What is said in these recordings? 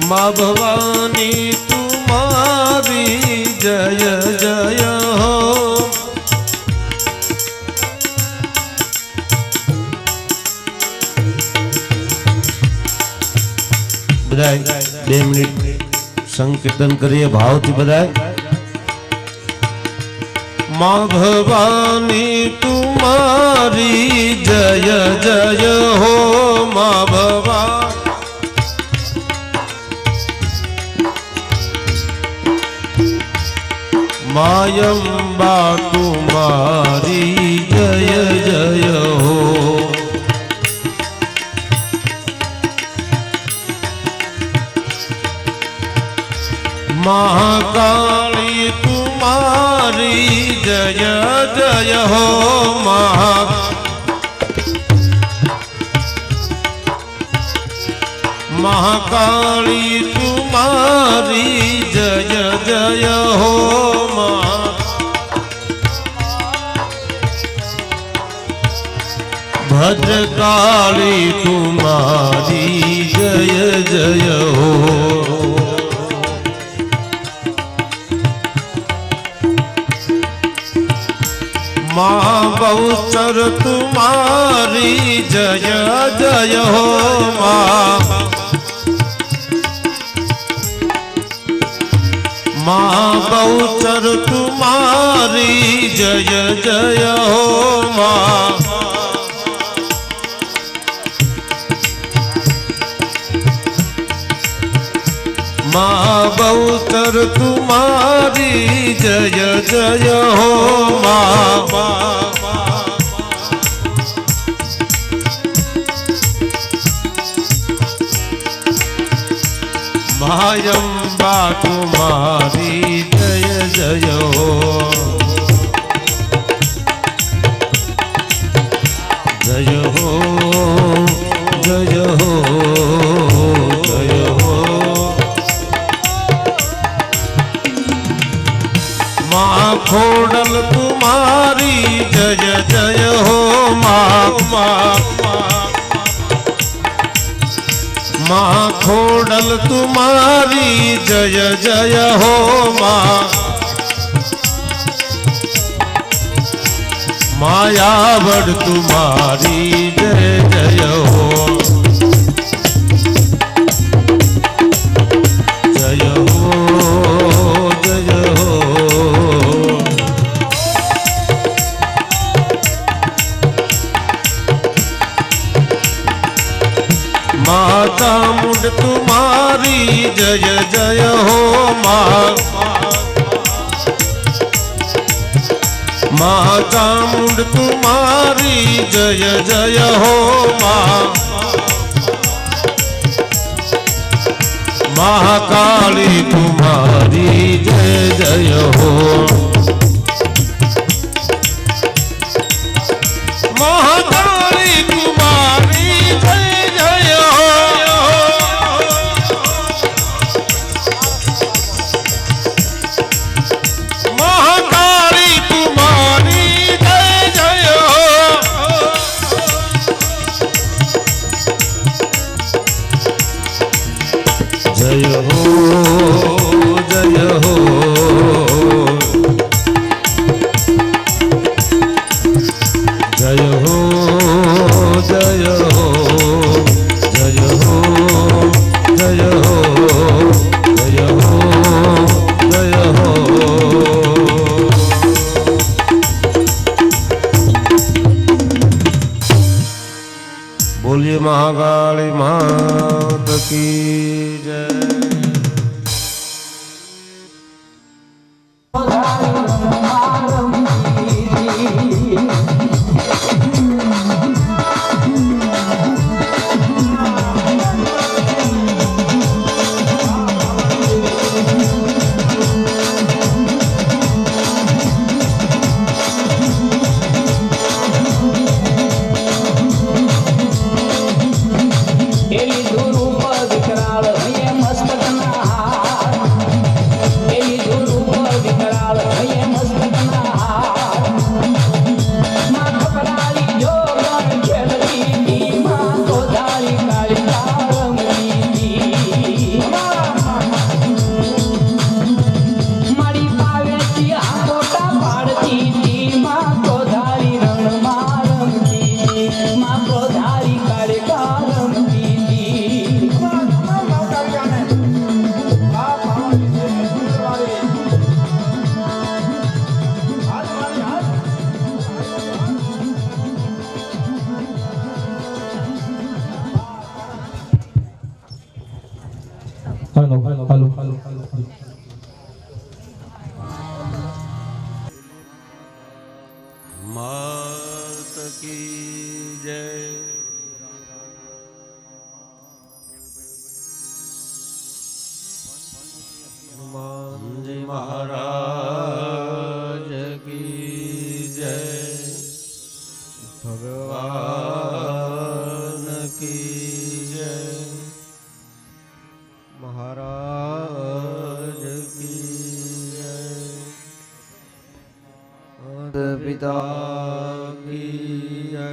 माँ भवानी तुम्हारी जय जय हो। बधाई 2 मिनिट संकीर्तन करिए भाव थी बधाई। माँ भवानी तुम्हारी जय जय हो। माँ भवानी मायम्बा तुम्हारी जय जय हो। महाकाली तुम्हारी जय जय हो। महाकाली तुम्हारी जय जय हो। भद्रकाली तुम्हारी जय जय हो। माँ बहुचर तुम्हारी जय जय हो। माँ बहुचर तुम्हारी जय जय हो। माँ बहुचर तुम्हारी जय जय हो। मायम्बा तुम्हारी जय जय हो। जय हो जय हो जय हो। माँ खोडल तुम्हारी जय जय हो। माँ खोडल तुम्हारी जय जय हो। मायावड़ तुम्हारी जय जय हो। जय हो जय हो। माता मुंड तुम्हारी जय जय हो। माता मुंड तुम्हारी जय जय हो। महाकाली तुम्हारी जय जय हो। महाकाली तुम्हारी जय जय हो। महाकाली तुम्हारी जय जय हो। जय हो जय हो। जय हो जय हो जय हो जय हो जय हो जय हो। बोलिए महाकाली मात की जय। मस्तक હાલો હાલો હાલો માત કી જય હનુમાનજી મહારાજ કી જય ભગવાન કી જય મહારાજ કી જય પિતા કી જય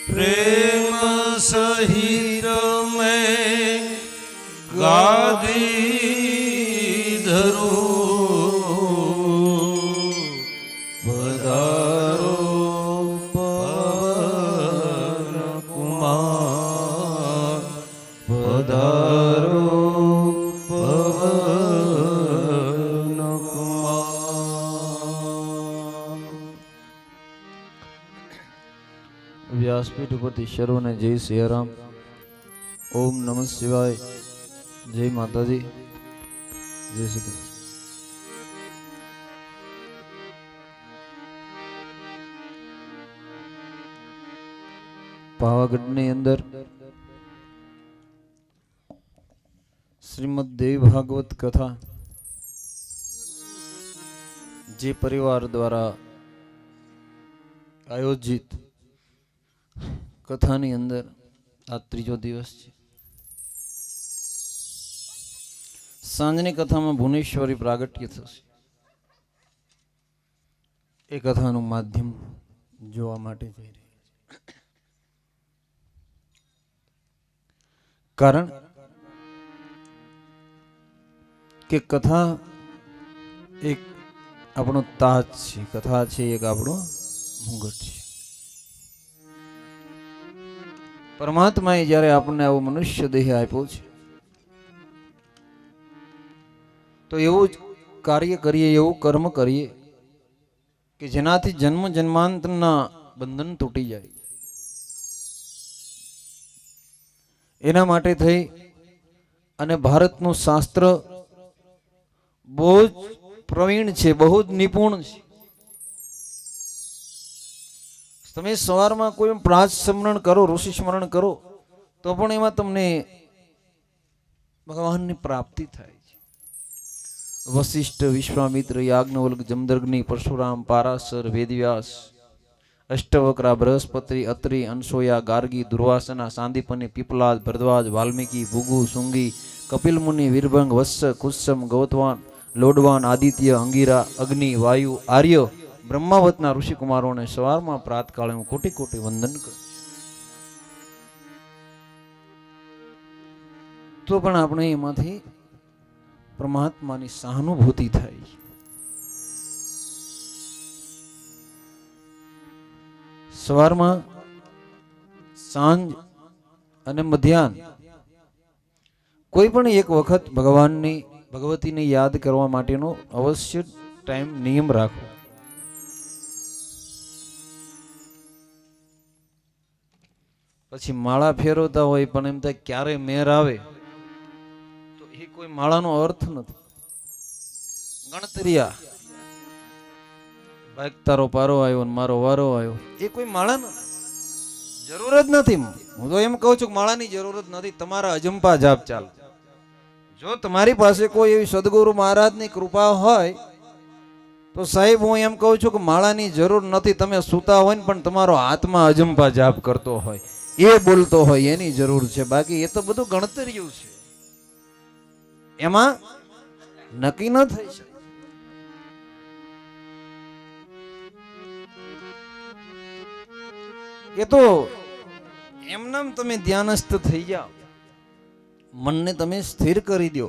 प्रेम सहित मैं गादी धरूं पधारो पवन कुमार पधारो पवन कुमार। व्यासपीठ उपरથી શરૂને જય સિયારામ। ઓમ નમઃ શિવાય। જય માતાજી। જય શ્રી કૃષ્ણ। પાવાગઢની અંદર શ્રીમદ દેવી ભાગવત કથા જે પરિવાર દ્વારા આયોજિત કથાની અંદર આ ત્રીજો દિવસ છે। સાંજની કથામાં ભુવનેશ્વરી પ્રાગટ્ય થશે। એ કથાનું માધ્યમ જોવા માટે જઈ રહ્યા છે। કારણ કે કથા એક આપણો તાજ છે, કથા છે એક આપણો મુંગટ છે। પરમાત્માએ જ્યારે આપણને આવો મનુષ્ય દેહ આપ્યો છે તો એવું જ કાર્ય કરીએ, એવું કર્મ કરીએ કે જેનાથી જન્મ જન્માંતરના બંધન તૂટી જાય। એના માટે થઈ અને ભારતનું શાસ્ત્ર બહુ જ પ્રવીણ છે, બહુ જ નિપુણ છે। તમે સવારમાં કોઈ પ્રાચ સ્મરણ કરો, ઋષિ સ્મરણ કરો તો પણ એમાં તમને ભગવાનની પ્રાપ્તિ થાય છે। વશિષ્ઠ, વિશ્વામિત્ર, યાજ્ઞવલ્ક, જમદગ્નિ, પરશુરામ, પારાશર, વેદવ્યાસ, અષ્ટવક્રા, બૃહસ્પતિ, અત્રિ, અનસોયા, ગાર્ગી, દુર્વાસના, સાંદીપની, પીપલાદ, ભરદ્વાજ, વાલ્મીકી, ભૃગુ, શુંગી, કપિલ મુનિ, વીરભંગ, વત્સ, કુત્સમ, ગૌતવાન, લોડવાન, આદિત્ય, અંગીરા, અગ્નિ, વાયુ, આર્ય બ્રહ્માવતના ઋષિકુમારોને સવારમાં પ્રાતકાળે હું કોટી કોટી વંદન કરું. તો પણ આપણે એમાંથી પરમાત્માની સહાનુભૂતિ થાય. સવારમાં, સાંજ અને મધ્યાહન કોઈ પણ એક વખત ભગવાનની ભગવતીને યાદ કરવા માટેનો અવશ્ય ટાઈમ નિયમ રાખો. પછી માળા ફેરવતા હોય પણ એમ થાય ક્યારે મેર આવે, તો એ કોઈ માળાનો અર્થ નથી. ગણતરિયા ભાઈ તારો પારો આવ્યો ને મારો વારો આવ્યો, એ કોઈ માળા નથી. જરૂર જ નથી. હું તો એમ કહું છું કે માળાની જરૂર જ નથી. તમારા અજંપા જાપ ચાલે. જો તમારી પાસે કોઈ એવી સદગુરુ મહારાજની કૃપા હોય તો સાહેબ હું એમ કહું છું કે માળાની જરૂર નથી. તમે સૂતા હોય ને પણ તમારો આત્મા અજંપા જાપ કરતો હોય, એ બોલતો હોય, એની જરૂર છે. બાકી એ તો બધું ગણતરીયું છે, એમાં નક્કી ન થઈ શકે. એ તો એમનામ તમે ધ્યાનસ્થ થઈ જાઓ, મનને તમે સ્થિર કરી દો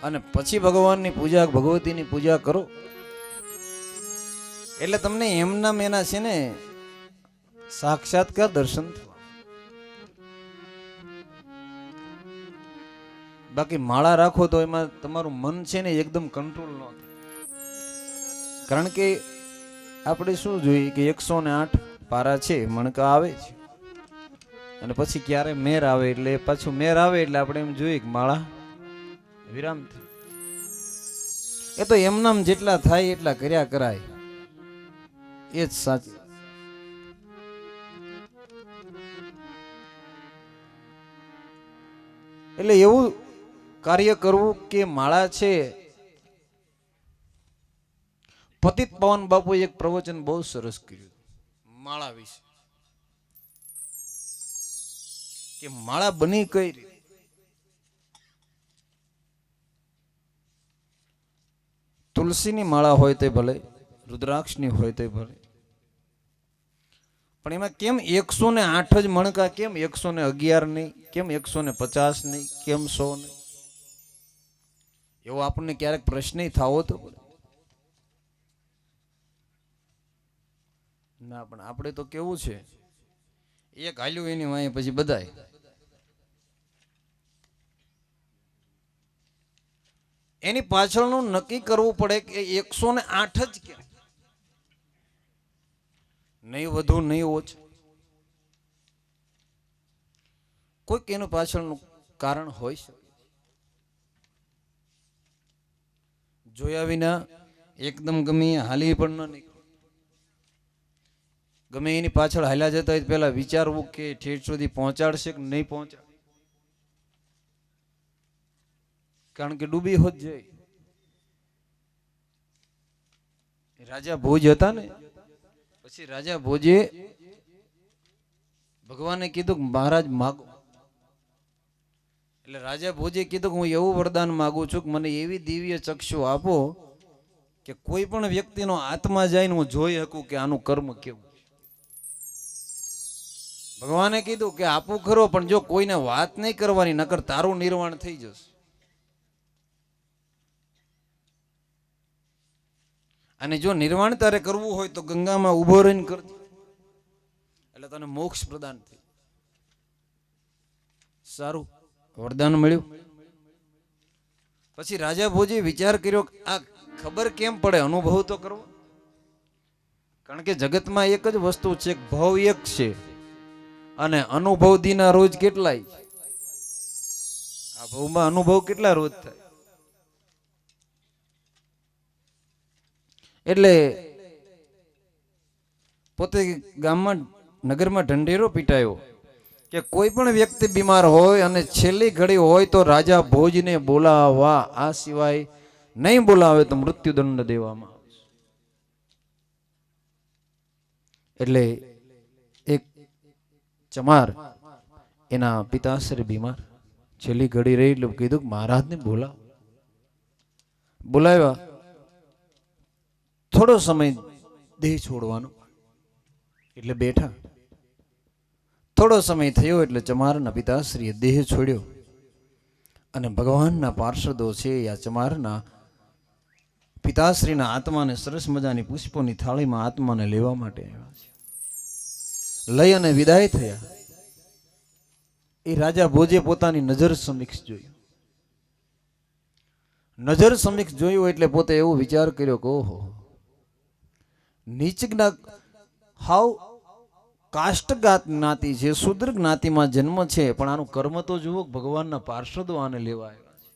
અને પછી ભગવાનની પૂજા, ભગવતીની પૂજા કરો એટલે તમને એમનામ એના છે ને સાક્ષાત્કાર દર્શન થવા. બાકી માળા રાખો તો એમાં તમારું મન છે ને એકદમ કંટ્રોલ ન થાય. કારણ કે આપણે શું જોઈએ કે 108 પારા છે, મણકા આવે છે અને પછી ક્યારે મેર આવે એટલે પાછું મેર આવે એટલે આપણે એમ જોઈએ કે માળા વિરામ થાય. એ તો એમનામ જેટલા થાય એટલા કર્યા કરાય, એ જ સાચું. એટલે એવું કાર્ય કરવું કે માળા છે. પતિત પાવન બાપુએ એક પ્રવચન બહુ સરસ કર્યું માળા વિશે, કે માળા બની કઈ રીતે. તુલસીની માળા હોય તે ભલે, રુદ્રાક્ષની હોય તે ભલે, પણ એમાં કેમ 108 જ મણકા, કેમ 111 નહીં, કેમ 150 નહીં, કેમ 100 નહીં? એવો આપણને ક્યારેક પ્રશ્ન થાવો તો ના, પણ આપણે તો કેવું છે, એક હાલ્યું એની વાંહે પછી બધાય. એની પાછળનું નક્કી કરવું પડે કે 108 જ કેમ, નહીં વધુ નહીં ઓછું. કોઈક એનું પાછળનું કારણ હોય શકે. જોયા વિના એકદમ ગમે હાલી પણ ન નીકળે. ગમે એની પાછળ હાલ્યા જતા હોય પેલા વિચારવું કે ઠેઠ સુધી પહોંચાડશે કે નહીં પહોંચાડે, કારણ કે ડૂબી હોત જાય. રાજા ભોજ હતા ને, પછી રાજા ભોજે ભગવાને કીધું કે મહારાજ માગો. એટલે રાજા ભોજે કીધું કે હું એવું વરદાન માગું છું કે મને એવી દિવ્ય ચક્ષુ આપો કે કોઈ પણ વ્યક્તિનો આત્મા જઈને હું જોઈ શકું કે આનું કર્મ કેવું. ભગવાને કીધું કે આપું ખરો, પણ જો કોઈને વાત નહીં કરવાની, નકર તારું નિર્વાણ થઈ જશે. અને જો નિર્વાણ તારે કરવું હોય તો ગંગામાં ઉભો રહીને કરજો, એટલે તને મોક્ષ પ્રદાન થાય. સારું, વરદાન મળ્યું. પછી રાજા ભોજે વિચાર કર્યો આ ખબર કેમ પડે, અનુભવ તો કરવો. કારણ કે જગતમાં એક જ વસ્તુ છે, ભવ એક છે અને અનુભવ દીના રોજ કેટલાય. આ ભવમાં અનુભવ કેટલા રોજ થાય. એટલે પોતે ગામમાં નગરમાં ઢંઢેરો પીટાયો કે કોઈ પણ વ્યક્તિ બીમાર હોય અને છેલ્લી ઘડી હોય તો રાજા ભોજને બોલાવવા, આ સિવાય નહીં બોલાવે તો મૃત્યુદંડ દેવામાં આવશે. એટલે એક ચમાર, એના પિતાશ્રી બીમાર, છેલ્લી ઘડી રહી એટલે કીધું કે મહારાજને બોલાવ્યા. થોડો સમય દેહ છોડવાનો. એટલે બેઠા. થોડો સમય થયો એટલે ચમારના પિતાશ્રીએ દેહ છોડ્યો અને ભગવાનના પાર્ષદો છે આ ચમારના પિતાશ્રીના આત્માને સરસ મજાની પુષ્પોની થાળીમાં આત્માને લેવા માટે આવ્યા છે. લઈ અને વિદાય થયા. એ રાજા ભોજે પોતાની નજર સમીક્ષ જોયું. નજર સમીક્ષ જોયું એટલે પોતે એવો વિચાર કર્યો કે ઓહો, નીચના હાવ કાષ્ટગાત જ્ઞાતિ છે, શુદ્ર જ્ઞાતિમાં જન્મ છે, પણ આનું કર્મ તો જુઓ, ભગવાનના પાર્ષદો આને લેવા આવ્યા છે.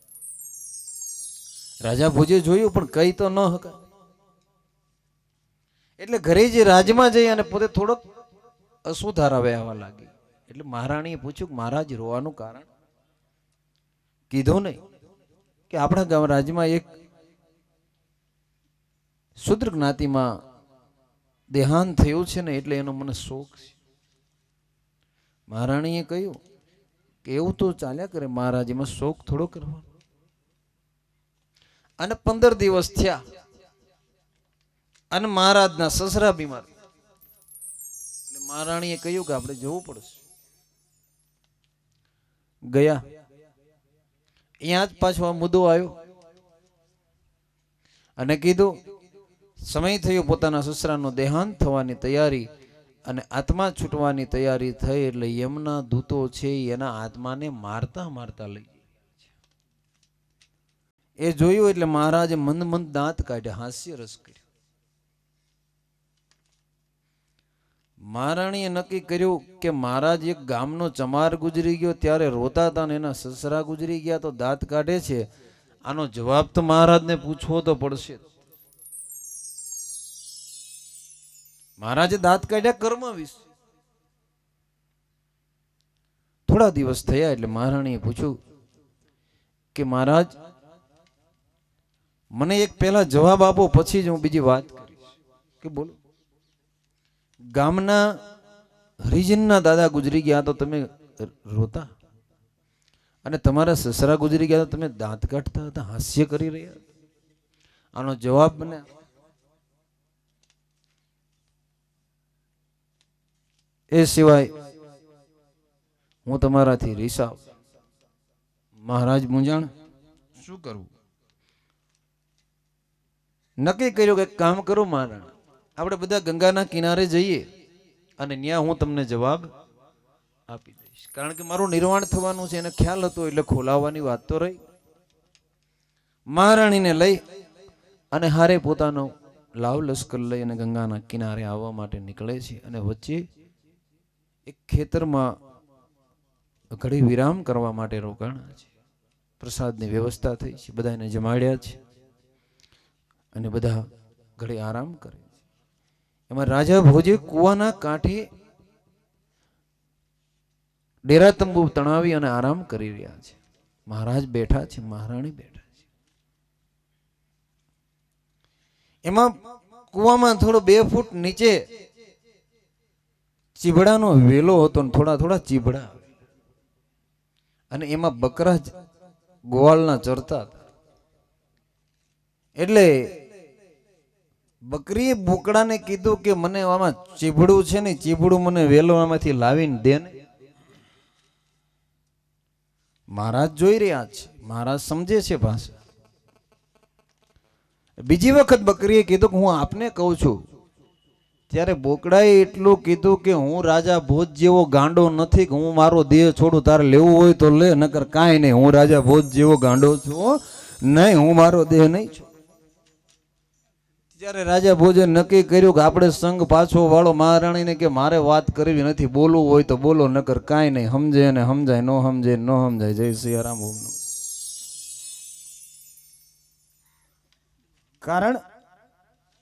રાજા ભોજે જોયું પણ કઈ તો ન હકા. એટલે ઘરે જે રાજમાં જઈ અને પોતે થોડોક અસુધારા વહેવા લાગી. એટલે મહારાણીએ પૂછ્યું કે મહારાજ રોવાનું કારણ? કીધું નહીં કે આપણા ગામ રાજમાં એક શુદ્ર જ્ઞાતિમાં દેહાંત થયું છે ને એટલે એનો મને શોખ છે. મહારાણીએ કહ્યું કે એવું તો ચાલ્યા કરે મહારાજ, એમાં શોખ થોડો કરવાનો. અને 15 દિવસ થયા અને મહારાજના સસરા બીમાર. એટલે મહારાણીએ કહ્યું કે આપણે જવું પડશે. ગયા. અહીંયા જ પાછો આ મુદ્દો આવ્યો અને કીધું સમય થયો પોતાના સસરાનો દેહાંત થવાની તૈયારી અને આત્મા છૂટવાની તૈયારી થઈ એટલે યમના દૂતો છે એના આત્માને મારતા મારતા લઈ ગયા. એ જોયું એટલે મહારાજે મંદ મંદ દાંત કાઢ્યા, હાસ્ય રસ કર્યો. મહારાણીએ નક્કી કર્યું કે મહારાજ એક ગામનો ચમાર ગુજરી ગયો ત્યારે રોતા હતા ને એના સસરા ગુજરી ગયા તો દાંત કાઢે છે. આનો જવાબ તો મહારાજને પૂછવો તો પડશે. મહારાજે દાંત કાઢ્યા કર્મ વિશે. થોડા દિવસ થયા એટલે મહારાણીએ પૂછ્યું કે મહારાજ મને એક પહેલા જવાબ આપો, પછી જ હું બીજી વાત કરીશ. કે બોલો. ગામના હરિજનના દાદા ગુજરી ગયા તો તમે રોતા અને તમારા સસરા ગુજરી ગયા તો તમે દાંત કાઢતા હતા, હાસ્ય કરી રહ્યા. આનો જવાબ મને. એ સિવાય હું તમારાથી રીસાવ. મહારાજ મૂંઝાણ, શું કરવું? નક્કી કર્યું કે કામ કરો મહારાણા, આપણે બધા ગંગાના કિનારે જઈએ અને ત્યાં હું તમને જવાબ આપી દઈશ. કારણ કે મારું નિર્વાણ થવાનું છે એને ખ્યાલ હતો એટલે ખોલાવવાની વાત તો રહી. મહારાણીને લઈ અને હારે પોતાનો લાવ લશ્કર લઈ અને ગંગાના કિનારે આવવા માટે નીકળે છે અને વચ્ચે એક ખેતરમાં ઘડી વિરામ કરવા માટે રોકાણા છે. પ્રસાદની વ્યવસ્થા થઈ છે, બધાને જમાડ્યા છે અને બધા ઘડી આરામ કરે છે. એમાં રાજા ભોજે કુવાના કાંઠે ડેરા તંબુ તણાવી અને આરામ કરી રહ્યા છે. મહારાજ બેઠા છે, મહારાણી બેઠા છે. એમાં કુવામાં થોડો 2 ફૂટ નીચે ચીભડાનો વેલો હતો ને થોડા થોડા ચીભડા અને એમાં બકરા ગોવાળના ચરતા હતા. એટલે બકરીએ બોકડાને કીધું કે મને આમાં ચીભડું છે ને, ચીભડું મને વેલો આમાંથી લાવીને દે ને. મહારાજ જોઈ રહ્યા છે, મહારાજ સમજે છે ભાષા. બીજી વખત બકરીએ કીધું કે હું આપને કહું છું. ત્યારે બોકડાએ એટલું કીધું કે હું રાજા ભોજ જેવો ગાંડો નથી કે હું મારો દેહ છોડું, તારે લેવું હોય તો લે, નકર કાંઈ નહીં. હું રાજા ભોજ જેવો ગાંડો છું નહીં, હું મારો દેહ નહીં છું. ત્યારે રાજા ભોજે નક્કી કર્યું કે આપણે સંગ પાછો વાળો મહારાણીને કે મારે વાત કરવી નથી, બોલવું હોય તો બોલો, નકર કાંઈ નહીં. સમજે ને સમજાય, નો સમજે નો સમજાય. જય સિયારામ. ઓમ નમઃ. કારણ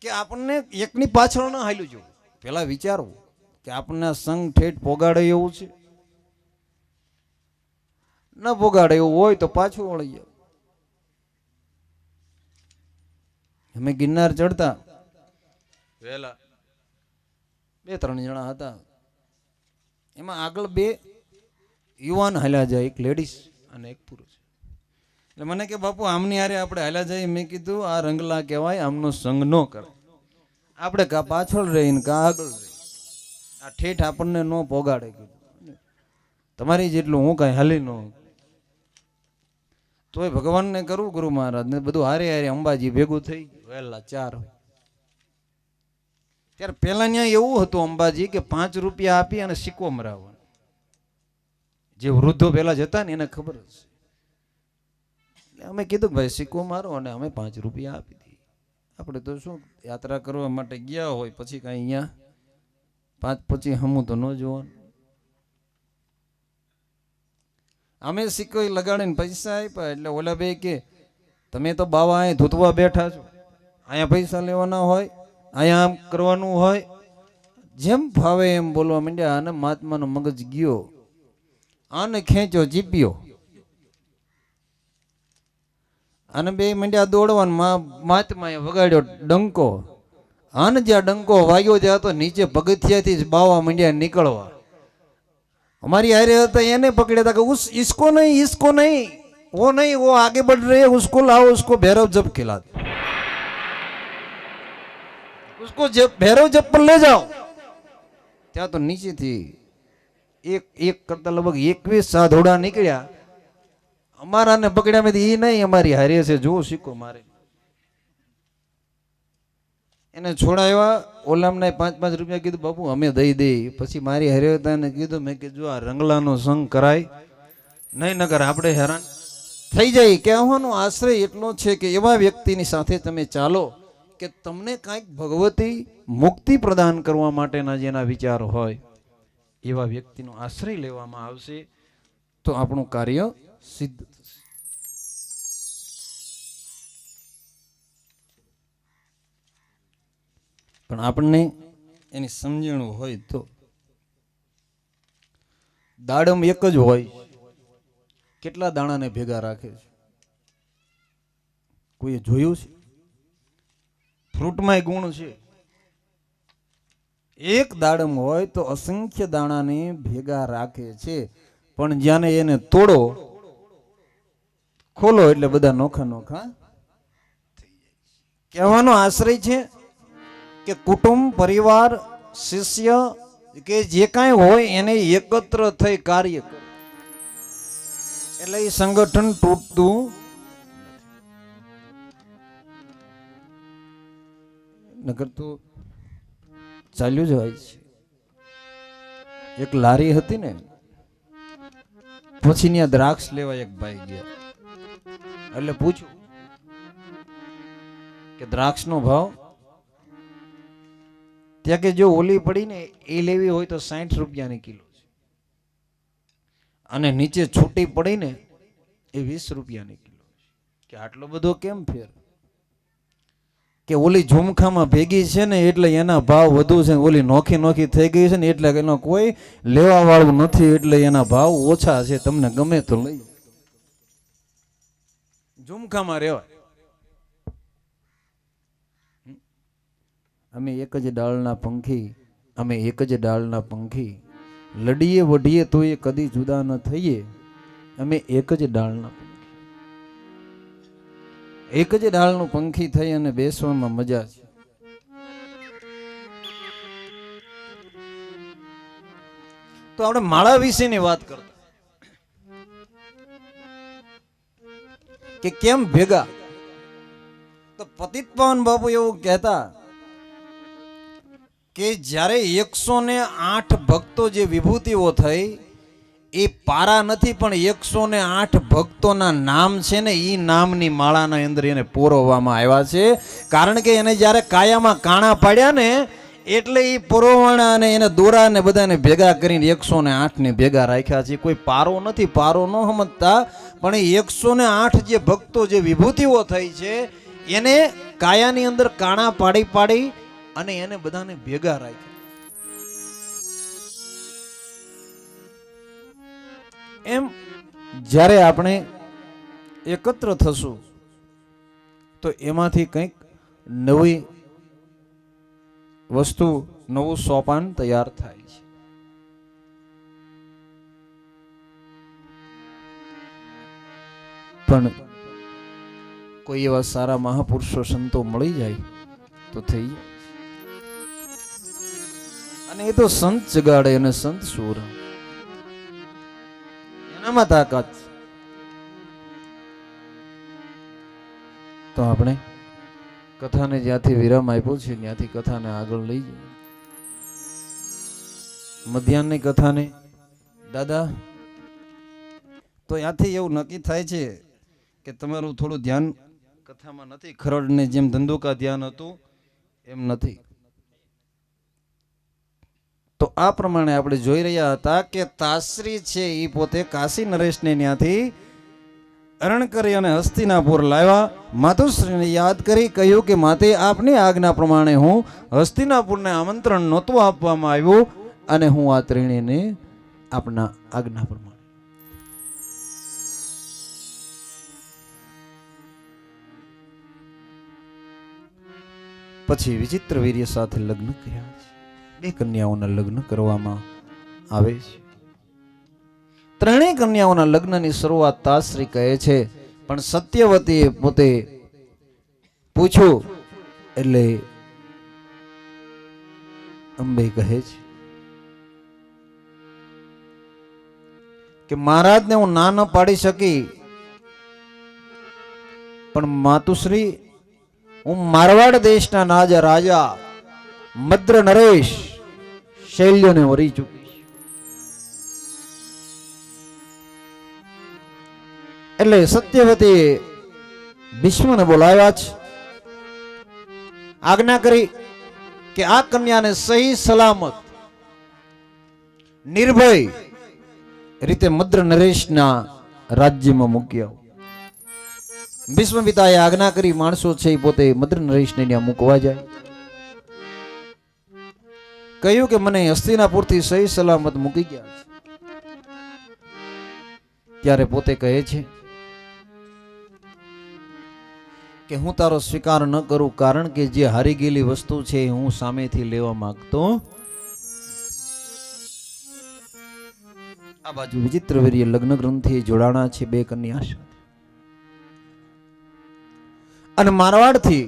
કે આપણને એકની પાછળ ન હાલ્યું જોવું. પેલા વિચારવું કે આપણને સંગ ઠેઠ પોગાડે એવું છે, ન પોગાડે એવું હોય તો પાછું વળી જાય. અમે ગિરનાર ચડતા વહેલા 2-3 જણા હતા. એમાં આગળ 2 યુવાન હાલ્યા જાય, એક લેડીઝ અને એક પુરુષ. એટલે મને કે બાપુ આમની હારે આપણે હાલ્યા જાય. મેં કીધું આ રંગલા કહેવાય, આમનો સંગ ન કરે. આપણે કા પાછળ રહીને કા આગળ રહી, આ ઠેઠ આપણને ન પોગાડે. કીધું તમારી જેટલું હું કાંઈ હાલી ન તોય ભગવાનને કરું ગુરુ મહારાજ ને બધું હારે હારે અંબાજી ભેગું થઈ ગયું વહેલા 4. ત્યારે પેલા ત્યાં એવું હતું અંબાજી કે 5 રૂપિયા આપી અને સિક્કો મરાવવાનો. જે વૃદ્ધો પેલા જતા ને એને ખબર હશે. એટલે અમે કીધું ભાઈ સિક્કો મારો અને અમે 5 રૂપિયા આપી દઈએ. આપણે તો શું યાત્રા કરવા માટે ગયા હોય પછી કાંઈ અહીંયા 5 પછી હમું તો ન જોવાનું. અમે સિક્કો લગાડીને પૈસા આપ્યા એટલે ઓલા બે કે તમે તો બાવા અહીં ધૂતવા બેઠા છો, અહીંયા પૈસા લેવાના હોય, અહીંયા આમ કરવાનું હોય. જેમ ફાવે એમ બોલવા માંડ્યા અને મહાત્માનો મગજ ગયો. આને ખેંચો જીપ્યો અને બે માંડ્યા દોડવાનું. મહાત્માએ વગાડ્યો ડંકો. આને જ્યાં ડંકો વાગ્યો ત્યાં તો નીચે પગથિયાથી જ બાવા માંડ્યા નીકળવા. हमारी हारे होता એને पकड़े था कि इसको नहीं वो नहीं, वो आगे बढ़ रहे हैं, उसको लाओ, उसको भैरव जप खिला दो, उसको भैरव जप पर ले जाओ. ત્યાં તો નીચેથી એક કરતા લગભગ 21 સાધોડા નીકળ્યા. અમારાને પકડ્યા મેં એ નહીં, અમારી હારે છે, જો સિક્કો મારે. એને છોડાવ્યા. ઓલામને 5-5 રૂપિયા કીધું બાપુ અમે દઈ દઈ. પછી મારી હરિયતાને કીધું, મેં કીધું આ રંગલાનો સંગ કરાય નહીં, નગર આપણે હેરાન થઈ જાય. કહેવાનો આશ્રય એટલો છે કે એવા વ્યક્તિની સાથે તમે ચાલો કે તમને કાંઈક ભગવતી મુક્તિ પ્રદાન કરવા માટેના જેના વિચાર હોય એવા વ્યક્તિનો આશ્રય લેવામાં આવશે તો આપણું કાર્ય સિદ્ધ થશે. પણ આપણને એની સમજણ હોય તો. દાડમ એક જ હોય, કેટલા દાણાને ભેગા રાખે છે કોઈએ જોયું છે? ફ્રૂટમાં ગુણ છે. એક દાડમ હોય તો અસંખ્ય દાણાને ભેગા રાખે છે, પણ જ્યાંને એને તોડો ખોલો એટલે બધા નોખા નોખા થઈ જાય. કહેવાનો આશ્રય છે કે કુટુંબ, પરિવાર, શિષ્ય કે જે કાંઈ હોય એને એકત્ર થઈ કાર્ય કરે એટલે એ સંગઠન તૂટતું નગર તો ચાલ્યું જ હોય છે. એક લારી હતી ને, પછી ત્યાં દ્રાક્ષ લેવા એક ભાઈ ગયા. એટલે પૂછ્યું કે દ્રાક્ષ નો ભાવ? ત્યાં કે જો ઓલી પડી ને એ લેવી હોય તો 60 રૂપિયાની કિલો છે, અને નીચે છૂટી પડી ને એ 20 રૂપિયાની કિલો છે. કે આટલો બધો કેમ ફેર? કે ઓલી ઝુમખામાં ભેગી છે ને એટલે એના ભાવ વધુ છે, ઓલી નોખી નોખી થઈ ગઈ છે ને એટલે એનો કોઈ લેવા વાળું નથી એટલે એના ભાવ ઓછા છે, તમને ગમે તો લઈ. ઝુમખામાં રહેવાય. અમે એક જ ડાળના પંખી, અમે એક જ ડાળના પંખી, લડીએ વઢીએ તો એ કદી જુદા ન થઈએ. અમે એક જ ડાળના પંખી, એક જ ડાળનું પંખી થઈ અને બેસવામાં મજા છે. તો આપણે માળા વિશેની વાત કરતા કે કેમ ભેગા. તો પતિત પાવન બાપુ એવું કહેતા કે જ્યારે 108 ભક્તો જે વિભૂતિઓ થઈ એ પારા નથી, પણ 108 ભક્તોના નામ છે ને એ નામની માળાના અંદર એને પોરવવામાં આવ્યા છે. કારણ કે એને જ્યારે કાયામાં કાણા પાડ્યા ને એટલે એ પોરવાણા અને એને દોરા ને બધાને ભેગા કરીને 108 ને ભેગા રાખ્યા છે. કોઈ પારો નથી, પારો ન સમજતા, પણ એ 108 જે ભક્તો જે વિભૂતિઓ થઈ છે એને કાયાની અંદર કાણા પાડી પાડી અને એને બધાને ભેગા રાખ્યા. એમ જ્યારે આપણે એકત્ર થશું તો એમાંથી કંઈક નવી વસ્તુ, નવું સોપાન તૈયાર થાય છે. પણ કોઈ એવા સારા મહાપુરુષો સંતો મળી જાય તો થઈ જાય. અને એ તો સંત જગાડે અને સંત સુર એનામાં તાકાત છે. તો આપણે કથાને જ્યાંથી વિરામ આપ્યો છે ત્યાંથી કથાને આગળ લઈ જઈએ. મધ્યાહનની કથાને દાદા તો ત્યાંથી એવું નક્કી થાય છે કે તમારું થોડું ધ્યાન કથામાં નથી. ખરડને જેમ ધંધુકા ધ્યાન હતું એમ નથી. તો આ પ્રમાણે આપણે જોઈ રહ્યા હતા કે તાશ્રી છે એ પોતે કાશી નરેશને ત્યાંથી હરણ કરી અને હસ્તિનાપુર લાવ્યા. માતુશ્રીને યાદ કરી કહ્યું કે માતે આપની આજ્ઞા પ્રમાણે હું હસ્તિનાપુરને આમંત્રણ નહોતું આપવામાં આવ્યું અને હું આ ત્રણેયને આપના આજ્ઞા પ્રમાણે પછી વિચિત્ર વીર્ય સાથે લગ્ન કર્યા છે. બે કન્યાઓના લગ્ન કરવામાં આવે છે. ત્રણેય કન્યાઓના લગ્નની શરૂઆત તાશ્રી કહે છે, પણ સત્યવતીએ પોતે પૂછ્યું એટલે અંબે કહે છે કે મહારાજને હું ના ન પાડી શકી, પણ માતુશ્રી હું મારવાડ દેશના રાજા મદ્ર નરેશ શૈલ્યને વરી ચૂકી. એટલે સત્યવતીએ ભીષ્મને બોલાવ્યા છે. આજ્ઞા કરી કે આ કન્યાને સહી સલામત નિર્ભય રીતે મદ્ર નરેશના રાજ્યમાં મૂકી આવો. ભીષ્મ પિતાએ આજ્ઞા કરી. માણસો છે એ પોતે મદ્ર નરેશને ત્યાં મૂકવા જાય. કહ્યું કે મને હસ્તિનાપુરથી સહી સલામત મૂકી ગયા છે. ત્યારે પોતે કહે છે કે હું તારો સ્વીકાર ન કરું, કારણ કે જે હારી ગયેલી વસ્તુ છે હું સામેથી લેવા માંગતો. આ બાજુ વિચિત્ર વીર્ય લગ્ન ગ્રંથિએ જોડાણા છે બે કન્યા સાથે. અને મારવાડથી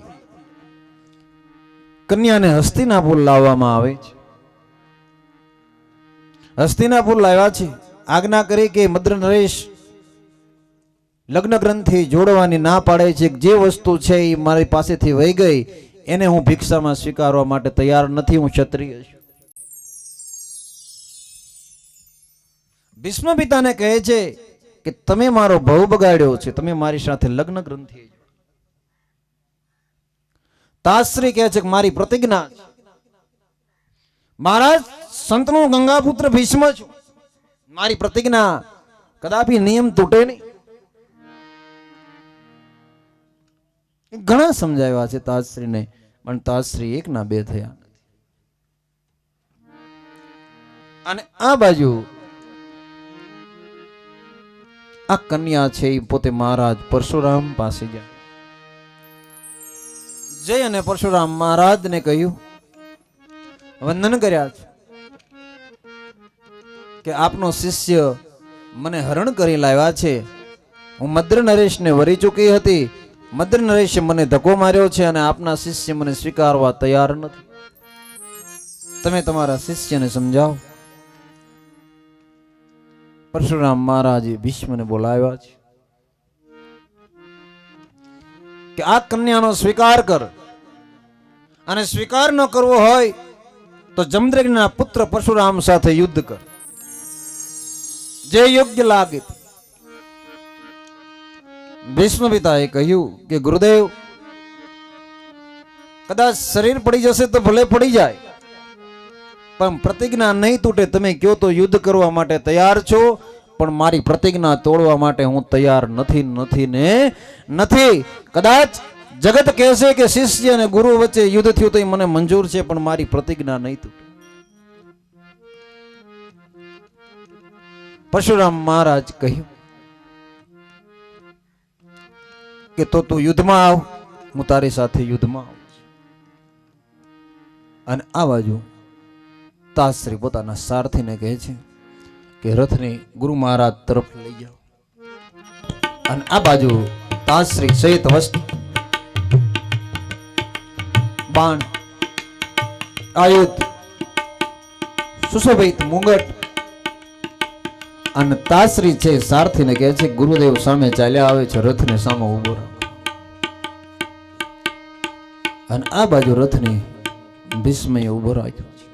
કન્યાને હસ્તિનાપુર લાવવામાં આવે છે. હસ્તિનાપુર લાવ્યા છે. આજ્ઞા કરી કે મદ્ર નરેશ લગ્ન ગ્રંથિ જોડવાની ના પાડે છે. જે વસ્તુ છે એ મારી પાસેથી વહી ગઈ એને હું ભિક્ષામાં સ્વીકારવા માટે તૈયાર નથી. હું ક્ષત્રિય છું. ભીષ્મ પિતાને કહે છે કે તમે મારો ભવ બગાડ્યો છે, તમે મારી સાથે લગ્ન ગ્રંથિ. તાશ્રી કહે છે કે મારી પ્રતિજ્ઞા છે. મહારાજ સંતનો ગંગાપુત્ર ભીષ્મ છું. મારી પ્રતિજ્ઞા કદાપી નિયમ તૂટે નહીં. ઘણા સમજાવ્યા છે તાજશ્રીને, પણ તાજશ્રી એક ના બે થયા નથી. અને આ બાજુ આ કન્યા છે એ પોતે મહારાજ પરશુરામ પાસે જાય. જય અને પરશુરામ મહારાજને કહ્યું, વંદન કર્યા છે કે આપનો શિષ્ય મને હરણ કરી લાવ્યા છે. હું મદ્ર નરેશને વરી ચૂકી હતી. મદ્ર નરેશે મને ધક્કો માર્યો છે અને આપના શિષ્ય મને સ્વીકારવા તૈયાર નથી. તમે તમારા શિષ્યને સમજાવો. પરશુરામ મહારાજે ભીષ્મને બોલાવ્યા છે કે આ કન્યાનો સ્વીકાર કર, અને સ્વીકાર ન કરવો હોય તો જમદગ્નિના પુત્ર પરશુરામ સાથે યુદ્ધ કર, જે યોગ્ય લાગે. ભીષ્મ પિતાએ કહ્યું કે ગુરુદેવ, કદાચ શરીર પડી જશે તો ભલે પડી જાય, પણ પ્રતિજ્ઞા નહીં તૂટે. તમે કહો તો યુદ્ધ કરવા માટે તૈયાર છો, પણ મારી પ્રતિજ્ઞા તોડવા માટે હું તૈયાર નથી. નથી ને નથી. કદાચ જગત કહેશે કે શિષ્ય અને ગુરુ વચ્ચે યુદ્ધ થયું તો એ મને મંજૂર છે, પણ મારી પ્રતિજ્ઞા નહીં તૂટે. પરશુરામ મહારાજ કહ્યું કે તો તું યુદ્ધમાં આવ, હું તારી સાથે યુદ્ધમાં આવું. અને આ બાજુ તાજશ્રી પોતાના સારથીને કહે છે કે રથને ગુરુ મહારાજ તરફ લઈ જાઓ. અને આ બાજુ તાજશ્રી સહિત વસ્તુ બાણ આયુધ સુશોભિત મુગટ અને તાસરી છે સારથીને કહે છે ગુરુદેવ સામે ચાલ્યા આવે છે, રથને સામે ઉભો રાખો. અને આ બાજુ રથને ભીષ્મએ ઉભો રાખ્યો છે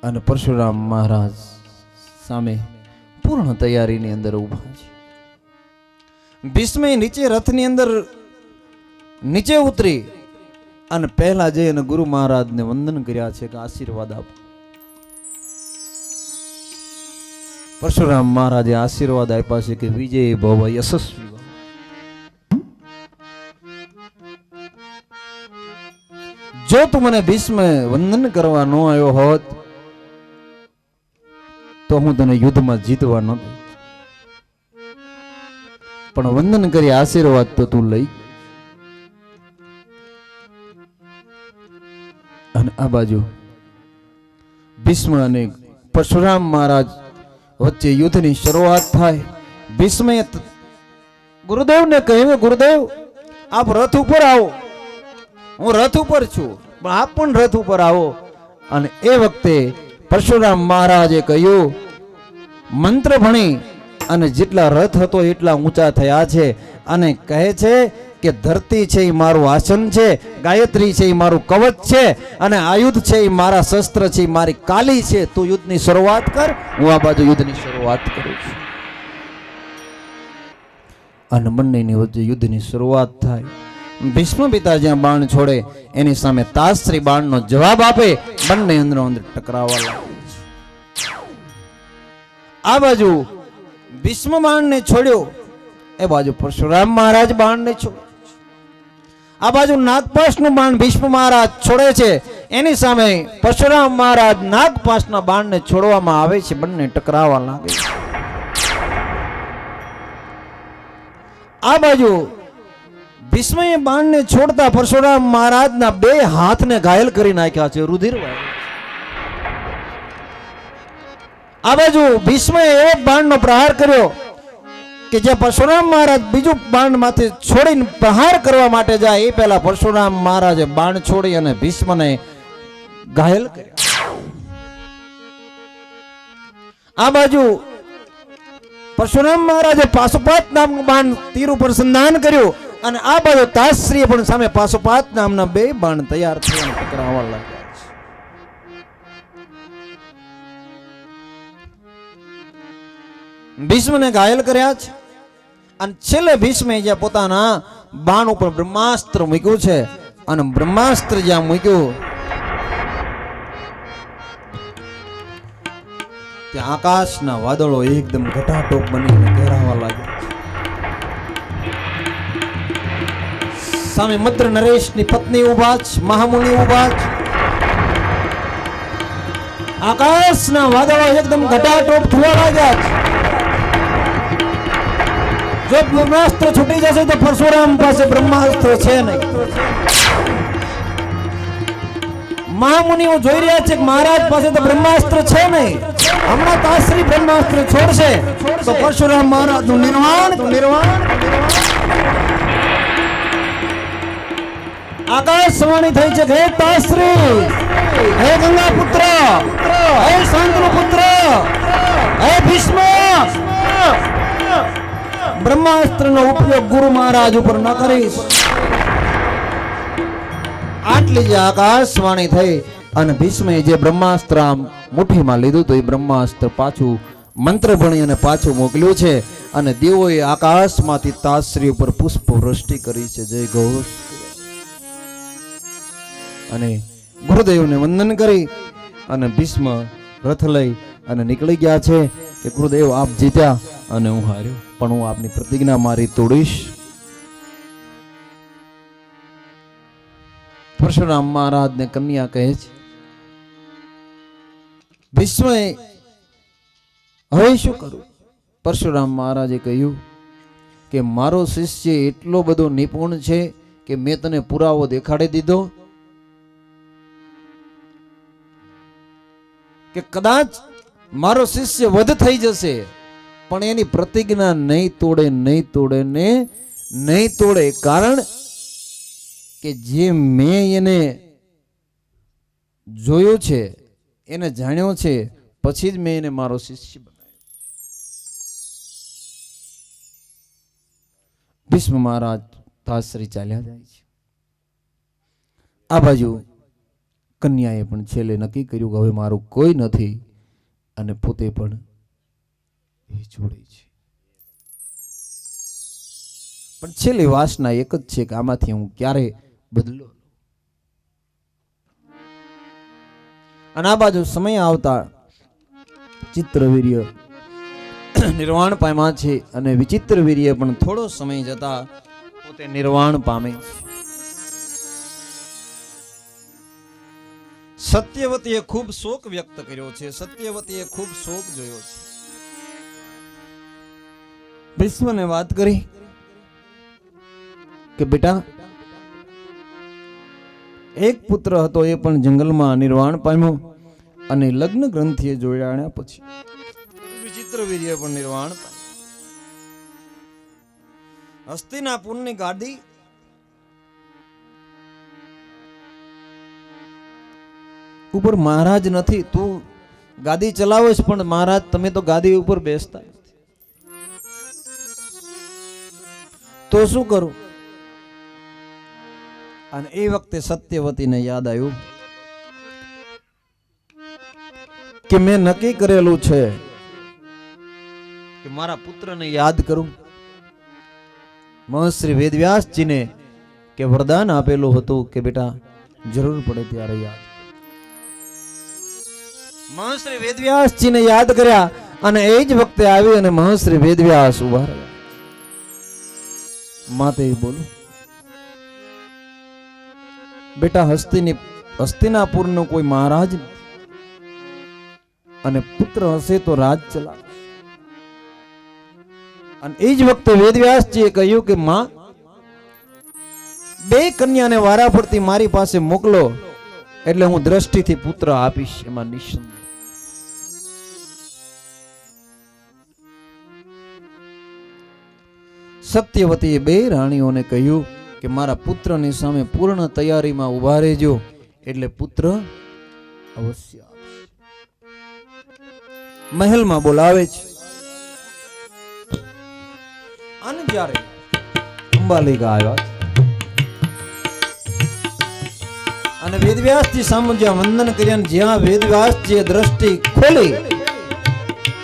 અને પરશુરામ મહારાજ સામે પૂર્ણ તૈયારીની અંદર ઉભા છે. ભીષ્મએ નીચે રથની અંદર નીચે ઉતરી અને પહેલા જઈ અને ગુરુ મહારાજને વંદન કર્યા છે કે આશીર્વાદ આપો. પરશુરામ મહારાજે આશીર્વાદ આપ્યા છે કે વિજય ભવ, યશસ્વી ભવ. જો તું મને ભીષ્મ વંદન કરવા ન આવ્યો હોત તો હું તને યુદ્ધમાં જીતવા ન દઉં, પણ વંદન કરી આશીર્વાદ તો તું લઈ. અને આ બાજુ ભીષ્મ અને પરશુરામ મહારાજ વચ્ચે યુદ્ધની શરૂઆત થાય. ભીષ્મએ ગુરુદેવને કહ્યું, ગુરુદેવ આપ રથ ઉપર આવો, હું રથ ઉપર છું, પણ આપ પણ રથ ઉપર આવો. અને એ વખતે પરશુરામ મહારાજે કહ્યું, મંત્ર ભણી અને જેટલા રથ હતો એટલા ઊંચા થયા છે, અને કહે છે કે ધરતી છે એ મારું આસન છે, ગાયત્રી છે એ મારું કવચ છે, અને આયુધ છે એ મારા શસ્ત્ર છે, મારી કાલી છે. તું યુદ્ધની શરૂઆત કર, હું આ બાજુ યુદ્ધની શરૂઆત કરું છું. અને બંનેની વચ્ચે યુદ્ધની શરૂઆત થાય. ભીષ્મ પિતા જ્યાં બાણ છોડે એની સામે તાસરી બાણનો જવાબ આપે, બંને અંદરો અંદર ટકરાવા લાગે છે. આ બાજુ ભીષ્મ બાણને છોડ્યો, એ બાજુ પરશુરામ મહારાજ બાણને છોડ્યો. આ બાજુ નાગપાશનું બાણ ભીષ્મ મહારાજ છોડે છે, એની સામે પરશુરામ મહારાજ નાગપાશના બાણને છોડવામાં આવે છે. બંને ટકરાવા લાગે છે. આ બાજુ ભીષ્મએ બાણને છોડતા પરશુરામ મહારાજના બે હાથને ઘાયલ કરી નાખ્યા છે, રુધિર વહે. આ બાજુ ભીષ્મએ એવો બાણનો પ્રહાર કર્યો કે જે પરશુરામ મહારાજ બીજું બાણ માથે છોડીને પ્રહાર કરવા માટે જાય એ પહેલા પરશુરામ મહારાજે બાણ છોડી અને ભીષ્મને ઘાયલ કર્યા. આ બાજુ પરશુરામ મહારાજે પાશુપાત નામનું બાણ તીર ઉપર સંધાન કર્યું, અને આ બાજુ તાસરીએ પણ સામે પાશુપાત નામના બે બાણ તૈયાર થઈને ટકરાવવા લાગ્યા છે. ભીષ્મને ઘાયલ કર્યા છે, અને છેલ્લે ભીષ્મે જ્યાં પોતાના બાણ ઉપર બ્રહ્માસ્ત્ર મૂક્યું છે, અને બ્રહ્માસ્ત્ર જ્યાં મૂક્યું ત્યાં આકાશના વાદળો એકદમ ઘટાટોપ બનીને ઘેરાવા લાગ્યા. સામે મદ્ર નરેશની પત્ની ઉભા છે, મહામુનિ ઉભા છે. આકાશના વાદળો એકદમ ઘટાટોપ થવા લાગ્યા છે. જો બ્રહ્માસ્ત્ર છૂટી જશે તો પરશુરામ પાસે બ્રહ્માસ્ત્ર છે નહીં. મહામુનિઓ જોઈ રહ્યા છે કે મહારાજ પાસે તો બ્રહ્માસ્ત્ર છે નહીં. હમણાં તાસરી બ્રહ્માસ્ત્ર છોડશે તો પરશુરામ મહારાજ નું નિર્વાણ. આકાશવાણી થઈ છે, હે તાસરી, હે ગંગા પુત્ર, હે શાંતનુ પુત્ર, હે ભીષ્મ, બ્રહ્માસ્ત્રનો ઉપયોગ ગુરુ મહારાજ ઉપર ન કરીશ. આટલી જે આકાશવાણી થઈ અને ભીષ્મે જે બ્રહ્માસ્ત્ર આમ મુઠ્ઠીમાં લીધું તો એ બ્રહ્માસ્ત્ર પાછું મંત્ર ભણી અને પાછું મોકલ્યું છે, અને દેવોએ આકાશમાંથી તાસરી ઉપર પુષ્પ વૃષ્ટિ કરી છે. જય ઘોષ. અને ગુરુદેવને વંદન કરી અને ભીષ્મ રથ લઈ અને નીકળી ગયા છે કે ગુરુદેવ આપ જીત્યા અને હું હાર્યો, પણ હું આપની પ્રતિજ્ઞા મારી તોડીશ. પરશુરામ મહારાજને કન્યા કહે છે, ભીષ્મએ હવે શું કરું? પરશુરામ મહારાજે કહ્યું કે મારો શિષ્ય એટલો બધો નિપુણ છે કે મેં તને પુરાવો દેખાડી દીધો કે કદાચ મારો શિષ્ય વધ થઈ જશે પણ એની પ્રતિજ્ઞા નહીં તોડે, કારણ કે જે મેં એને જોયો છે, એને જાણ્યો છે, પછી જ મેં એને મારો શિષ્ય બનાવ્યો. ભીષ્મ મહારાજ તાશ્રી ચાલ્યા જાય છે. આ બાજુ કન્યાએ પણ છેલ્લે નક્કી કર્યું કે હવે મારું કોઈ નથી, અને પોતે પણ એ જોડે છે. પણ છેલ્લી વાસના એક જ છે કે આમાંથી હું ક્યારે બદલો. અને આ બાજુ સમય આવતા ચિત્રવીર્ય નિર્વાણ પામ્યા છે, અને વિચિત્રવીર્ય પણ થોડો સમય જતા પોતે નિર્વાણ પામે છે. સત્યવતીએ ખૂબ શોક વ્યક્ત કર્યો છે. સત્યવતીએ ખૂબ શોક જોયો છે. ભીષ્મને વાત કરી કે બેટા, એક પુત્ર હતો, એ પણ જંગલમાં નિર્વાણ પામ્યો, અને લગ્ન ગ્રંથિએ જોડાણ્યા પછી વિચિત્રવીર્ય પણ નિર્વાણ પામ્યો. હસ્તિનાપુરની ગાદી ઉપર મહારાજ નથી. તું ગાદી ચલાવે છે, પણ મહારાજ તમે તો ગાદી ઉપર બેસતા નથી. તો શું કરું? અને એ વખતે સત્યવતીને યાદ આવ્યું કે મેં નક્કી કરેલું છે કે મારા પુત્રને યાદ કરું. મહર્ષિ વેદવ્યાસજીને કે વરદાન આપેલું હતું કે બેટા જરૂર પડે ત્યારે યાદ. મહર્ષિ વેદવ્યાસજીને યાદ કર્યા, અને એ જ વખતે આવી અને મહર્ષિ વેદવ્યાસ ઉભા રહ્યા. માતે બોલું, બેટા હસ્તિનાપુરનો કોઈ મહારાજ અને પુત્ર હશે તો રાજ ચલાવે. અને એ જ વખતે વેદવ્યાસજીએ કહ્યું કે માં, બે કન્યાને વારા ફરતી મારી પાસે મોકલો, એટલે હું દ્રષ્ટિથી પુત્ર આપીશ, એમાં નિશ્ચિંત. સત્યવતીએ બે રાણીઓને કહ્યું કે મારા પુત્રની સામે પૂર્ણ તૈયારીમાં ઉભા રહેજો, એટલે પુત્ર અવશ્ય આપશે. મહેલમાં બોલાવે છે. અને જ્યારે અંબાલિકા આવ્યા અને વેદવ્યાસજી સામે જ્યાં વંદન કર્યા, જ્યાં વેદવ્યાસજીએ દ્રષ્ટિ ખોલી,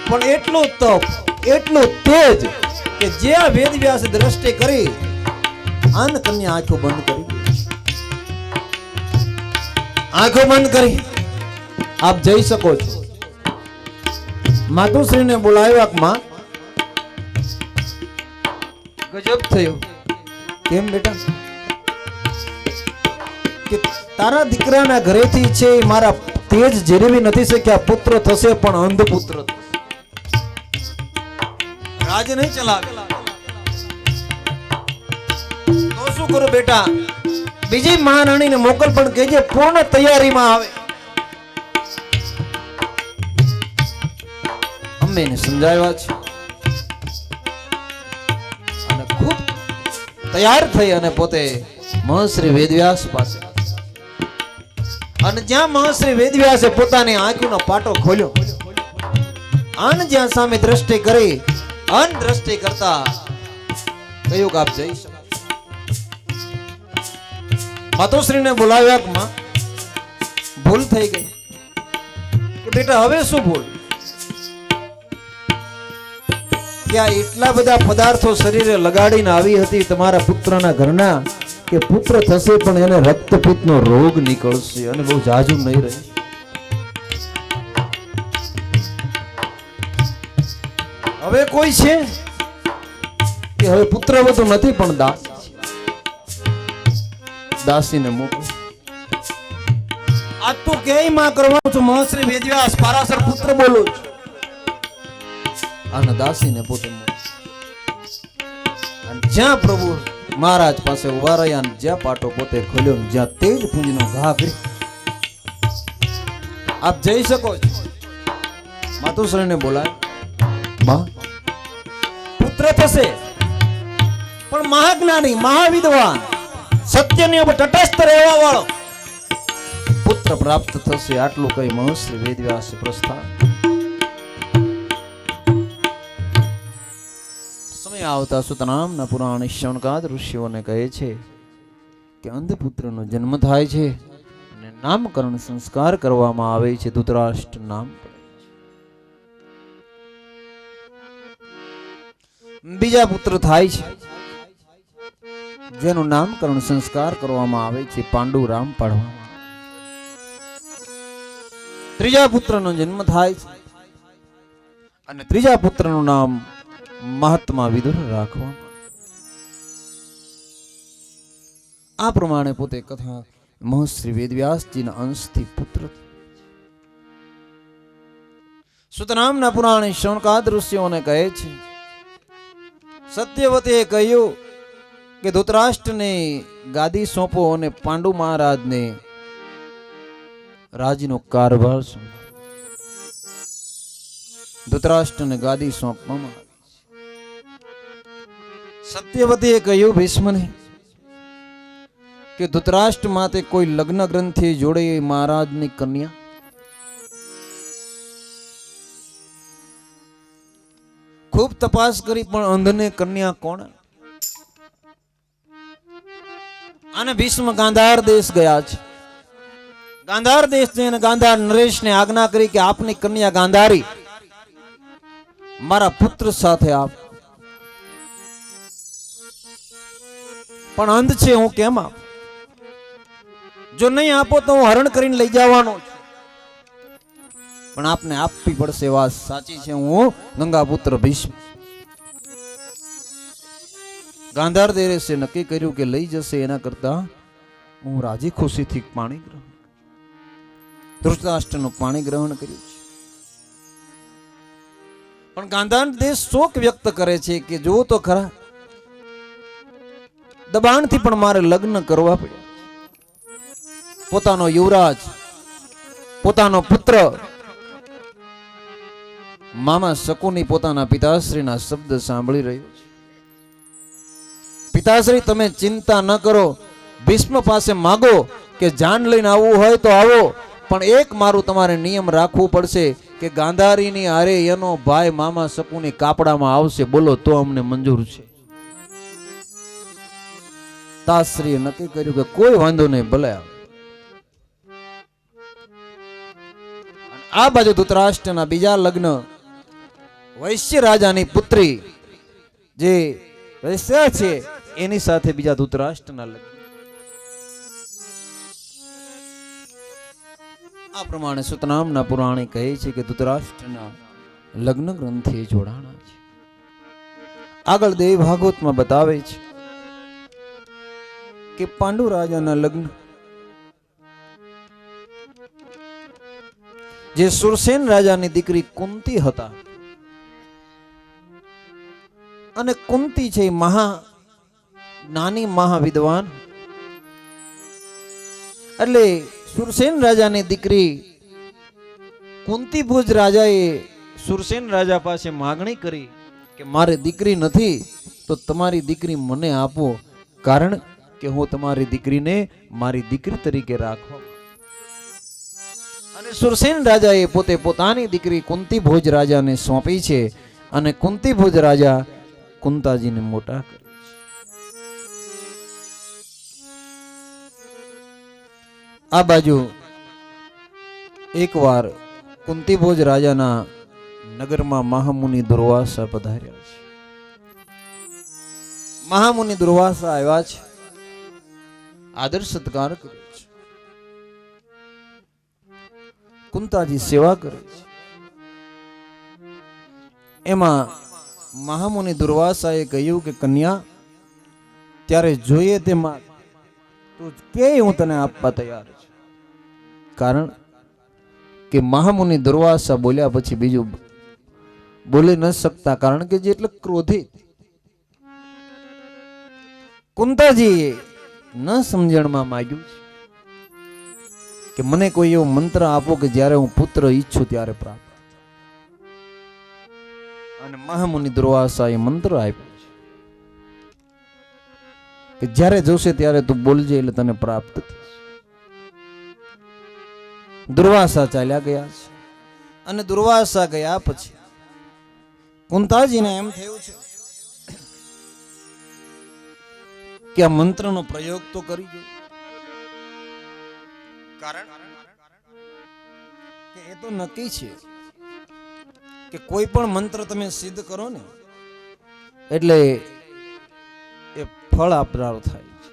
પણ એટલો તપ, એટલો તેજ કે જ્યાં વેદવ્યાસે દ્રષ્ટિ કરી, આન કન્યા આંખો બંધ કરી. આંખો બંધ કરી આપ જઈ શકો છો. માતુશ્રીને બોલાવ્યા. માં, ગજબ થયો. કેમ બેટા? કે તારા દીકરાના ઘરેથી છે મારા તેજ જેરવી નથી શક્યા. પુત્ર થશે પણ અંધ પુત્ર, રાજ નહીં ચલાવે. તો શું કરું બેટા? બીજી મહારાણીને મોકલ, પણ કહેજે પૂર્ણ તૈયારીમાં આવે. અમે એને સમજાવ્યા છે, અને ખૂબ તૈયાર થઈ અને પોતે મહર્ષિ વેદવ્યાસ પાસે. અને જ્યાં મહર્ષિ વેદવ્યાસે પોતાની આંખોનો પાટો ખોલ્યો, આન જ્યાં સામે દ્રષ્ટિ કરી, અન દ્રષ્ટિ કરતા કહ્યું કે આપ જઈ શકો. માતુશ્રીને બોલાવ્યા કે માં, ભૂલ થઈ ગઈ. કે બેટા હવે શું ભૂલ? ત્યાં એટલા બધા પદાર્થો શરીરે લગાડીને આવી હતી તમારા પુત્રના ઘરના, કે પુત્ર થશે પણ એને રક્તપિત્તનો રોગ નીકળશે, અને બહુ જાજુ નહીં રહે. હવે કોઈ છે કે હવે પુત્ર વધુ નથી, પણ દાસ. દાસીને મોકલો. આ તો ક્યાંય માં કરવાનું છું. મહર્ષિ વેદવ્યાસ પારાશર પુત્ર બોલું છું. અને દાસીને પોતે જ્યાં પ્રભુ મહારાજ પાસે ઉભા રહ્યા, જ્યાં પાટો પોતે ખોલ્યો, જ્યાં તેજ પુંજનો ઘા કરી, આપ જઈ શકો છો. માતુશ્રીને બોલાય. માં, પુત્ર થશે પણ મહાજ્ઞાની, મહાવિદ્વાન, સત્યની ઉપર તટસ્થ રહેવા વાળો પુત્ર પુત્ર પ્રાપ્ત થશે આટલું કઈ મહર્ષિ વેદવ્યાસે પ્રસ્થાન. સમય આવતા સુતનામના પુરાણ શૌનકાદ ઋષિઓને કહે છે કે અંધપુત્રનો જન્મ થાય છે અને નામકરણ સંસ્કાર કરવામાં આવે છે. ધૃતરાષ્ટ્ર નામ પડે. બીજા પુત્ર થાય છે જેનું નામકરણ સંસ્કાર કરવામાં આવે છે. પાંડુરામ પાડવામાં આવે. ત્રીજા પુત્રનો જન્મ થાય છે અને ત્રીજા પુત્રનું નામ મહાત્મા વિદુર રાખવામાં. આ પ્રમાણે પોતે કથા મહર્ષિ વેદવ્યાસજીના અંશથી પુત્ર. સુતનામના પુરાણે શૌનકાદ ઋષિઓને કહે છે સત્યવતીએ કહ્યું કે ધૃતરાષ્ટ્રને ગાદી સોંપો અને પાંડુ મહારાજને રાજનો કારભાર સોંપો. ધૃતરાષ્ટ્રને ગાદી સોંપવામાં આવી. સત્યવતીએ કહ્યું ભીષ્મને કે ધૃતરાષ્ટ્ર માટે કોઈ લગ્ન ગ્રંથિ જોડે મહારાજની કન્યા. ખૂબ તપાસ કરી પણ અંધને કન્યા કોણ? અને ભીષ્મ ગાંધાર દેશ ગયા છે. ગાંધાર દેશ જઈને ગાંધાર નરેશને આજ્ઞા કરી કે આપની કન્યા ગાંધારી મારા પુત્ર સાથે આપ. પણ અંધ છે, હું કેમ આપ? જો નહીં આપો તો હું હરણ કરીને લઈ જવાનો છું. પણ આપને આપવી પડશે. વાત સાચી છે. હું ગંગાપુત્ર ભીષ્મ. ગાંધાર દેશે નક્કી કર્યું કે લઈ જશે એના કરતા હું રાજી ખુશીથી પાણી ગ્રહણ. ધૃતરાષ્ટ્રનું પાણી ગ્રહણ કર્યું છે. પણ ગાંધાર દેશ શોક વ્યક્ત કરે છે કે જો તો ખરા દબાણથી પણ મારે લગ્ન કરવા પડ્યા. પોતાનો યુવરાજ, પોતાનો પુત્ર મામા શકુની પોતાના પિતાશ્રીના શબ્દ સાંભળી રહ્યો છે. પિતાશ્રી તમે ચિંતા ન કરો, ભીષ્મ પાસે માગો કે જાન લઈને આવવું હોય તો આવો, પણ એક મારું તમારે નિયમ રાખવું પડશે કે ગાંધારીની હારે એનો ભાઈ મામા શકુની કાપડામાં આવશે. બોલો તો અમને મંજૂર છે. તાશ્રીએ નક્કી કર્યું કે કોઈ વાંધો નહીં, ભલે આવે. આ બાજુ ધૃતરાષ્ટ્રના બીજા લગ્ન વૈશ્ય રાજાની પુત્રી જે વૈશ્ય છે એની સાથે બીજા ધૃતરાષ્ટ્રના લગ્ન. આ પ્રમાણે સુતનામના પુરાણે કહે છે કે ધૃતરાષ્ટ્રના લગ્ન ગ્રંથિ જોડાણા છે. આગળ દેવ ભાગવતમાં બતાવે છે કે પાંડુ રાજાના લગ્ન જે સુરસેન રાજાની દીકરી કુંતી હતા, અને કુંતી છે નાની મહાવિદ્વાન. એટલે સુરસેન રાજાની દીકરી કુંતી ભુજ રાજાએ સુરસેન રાજા પાસે માગણી કરી કે મારે દીકરી નથી તો તમારી દીકરી મને આપો, કારણ કે હું તમારી દીકરીને મારી દીકરી તરીકે રાખવા. અને સુરસેન રાજાએ પોતે પોતાની દીકરી કુંતી ભોજ રાજાને સોંપી છે અને કુંતી ભોજ રાજા કુંતાજીને મોટા કરે છે. આ બાજુ એકવાર કુંતી ભોજ રાજાના નગરમાં મહામુનિ દુર્વાસા પધાર્યા છે. મહામુનિ દુર્વાસા આવ્યા છે, આદર સત્કાર કર્યો છે. કુંતાજી સેવા કરે છે. એમાં મહામુનિ દુર્વાસાએ કહ્યું કે કન્યા ત્યારે જોઈએ તે માગ તું કે હું તને આપવા તૈયાર છું. કારણ કે મહામુનિ દુર્વાસા બોલ્યા પછી બીજું બોલી ન શકતા, કારણ કે જે એટલે ક્રોધિત. કુંતાજીએ ન સમજણમાં માંગ્યું છે કે મને કોઈ એવો મંત્ર આપો કે જ્યારે હું પુત્ર ઈચ્છું ત્યારે પ્રાપ્ત. અને મહામુનિ દુર્વાસા એ મંત્ર આપ્યો છે કે જ્યારે જોશે ત્યારે તું બોલજે એટલે તને પ્રાપ્ત થશે. દુર્વાસા ચાલ્યા ગયા છે. અને દુર્વાસા ગયા પછી કુંતાજીને એમ થયું છે કે આ મંત્રનો પ્રયોગ તો કરી જોઈએ. કારણ કે એ તો નક્કી છે કે કોઈ પણ મંત્ર તમે સિદ્ધ કરો ને એટલે એ ફળ આપનારો થાય છે.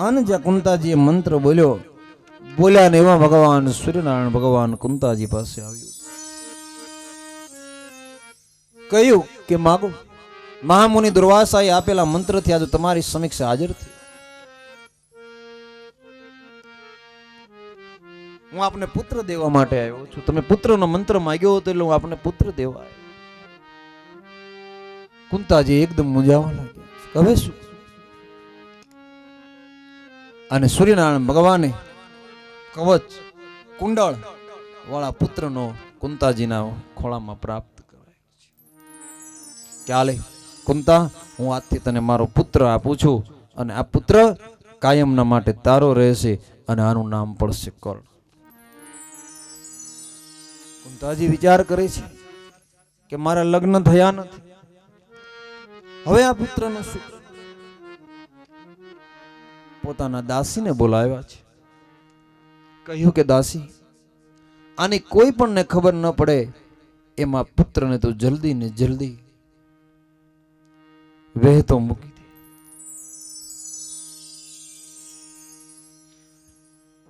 અને જ્યાં કુંતાજીએ મંત્ર બોલ્યા ને એવા ભગવાન સૂર્યનારાયણ ભગવાન કુંતાજી પાસે આવ્યું, કહ્યું કે માગો. મહામુનિ દુર્વાસાએ આપેલા મંત્રથી આજે તમારી સમક્ષ હાજર થઈ. હું આપને પુત્ર દેવા માટે આવ્યો છું. તમે પુત્રનો મંત્ર માંગ્યો હતો એટલે હું આપને પુત્ર દેવા આવ્યો. કુંતાજી એકદમ મૂંઝાવા લાગ્યા, હવે શું? અને સૂર્યનારાયણ ભગવાને કવચ કુંડળ વાળા પુત્રનો કુંતાજીના ખોળામાં પ્રાપ્ત કરાયો છે. ચાલે કુંતા, હું આજથી તને મારો પુત્ર આપું છું અને આ પુત્ર કાયમના માટે તારો રહેશે અને આનું નામ પડશે કર્ણ. કુંતાજી વિચાર કરે છે કે મારા લગ્ન થયા નથી, હવે આ પુત્રનું શું? પોતાના દાસીને બોલાવ્યા છે. કહ્યું કે દાસી, આની કોઈ પણ ને ખબર ન પડે એમાં પુત્રને તો જલ્દી ને જલ્દી વહેતો મૂકી દે.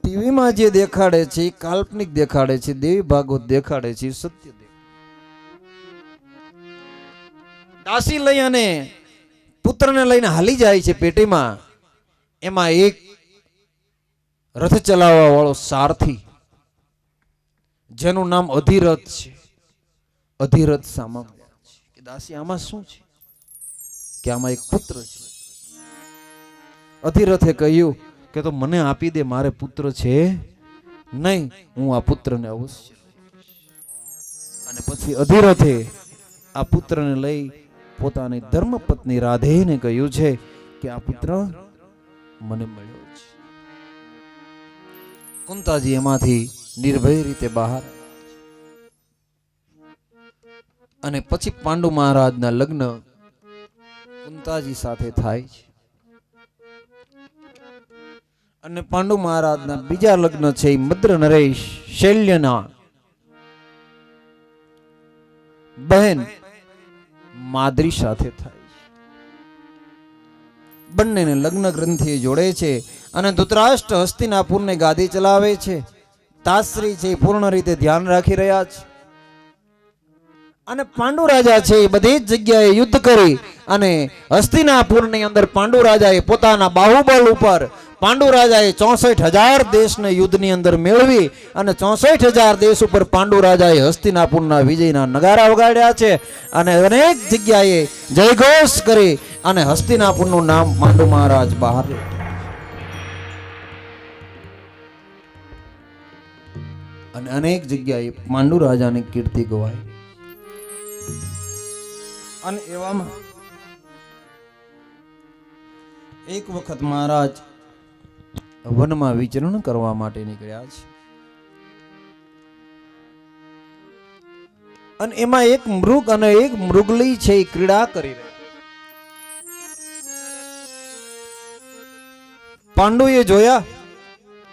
ટીવીમાં જે દેખાડે છે એ કાલ્પનિક દેખાડે છે, દેવી ભાગવત દેખાડે છે એ સત્ય દેખાડે. દાસી લઈ અને પુત્રને લઈને હાલી જાય છે પેટીમાં. એમાં એક રથ ચલાવવા વાળો સારથી જેનું નામ અધિરથ છે. અધિરથ સામા કે દાસી આમાં શું છે? કે આમાં એક પુત્ર છે. અધિરથે કહ્યું કે તો મને આપી દે, મારે પુત્ર છે નહીં, હું આ પુત્રને અવશ્ય. અને પછી અધિરથે આ પુત્રને લઈ પોતાની ધર્મપત્ની રાધેને કહ્યું છે કે આ પુત્ર મને મળ્યો છે. કુંતાજી એમાંથી નિર્ભય રીતે બહાર અને પછી પાંડુ મહારાજના લગ્ન કુંતાજી સાથે થાય છે. અને પાંડુ મહારાજના બીજા લગ્ન છે એ મદ્ર નરેશ શૈલ્યના બહેન માદ્રી સાથે થાય છે. બંનેને લગ્ન ગ્રંથિએ જોડે છે અને ધૃતરાષ્ટ્ર હસ્તિનાપુરને ગાદી ચલાવે છે. તાશ્રી છે પૂર્ણ રીતે ધ્યાન રાખી રહ્યા છે. અને પાંડુ રાજા છે એ બધી જ જગ્યાએ યુદ્ધ કરી અને હસ્તિનાપુરની અંદર પાંડુ રાજાએ પોતાના બાહુબળ ઉપર પાંડુ રાજાએ 64,000 દેશને યુદ્ધની અંદર મેળવી અને 64,000 દેશ ઉપર પાંડુ રાજાએ હસ્તિનાપુરના વિજયના નગારા વગાડ્યા છે અને અનેક જગ્યાએ જયઘોષ કરી અને હસ્તિનાપુરનું નામ પાંડુ મહારાજ બહાર અને અનેક જગ્યાએ પાંડુ રાજાની કીર્તિ ગવાઈ. અને એવામાં એક વખત મહારાજ વનમાં વિચરણ કરવા માટે નીકળ્યા છે અને એમાં એક મૃગ અને એક મૃગલી છે એ ક્રીડા કરી રહ્યા. પાંડુએ જોયા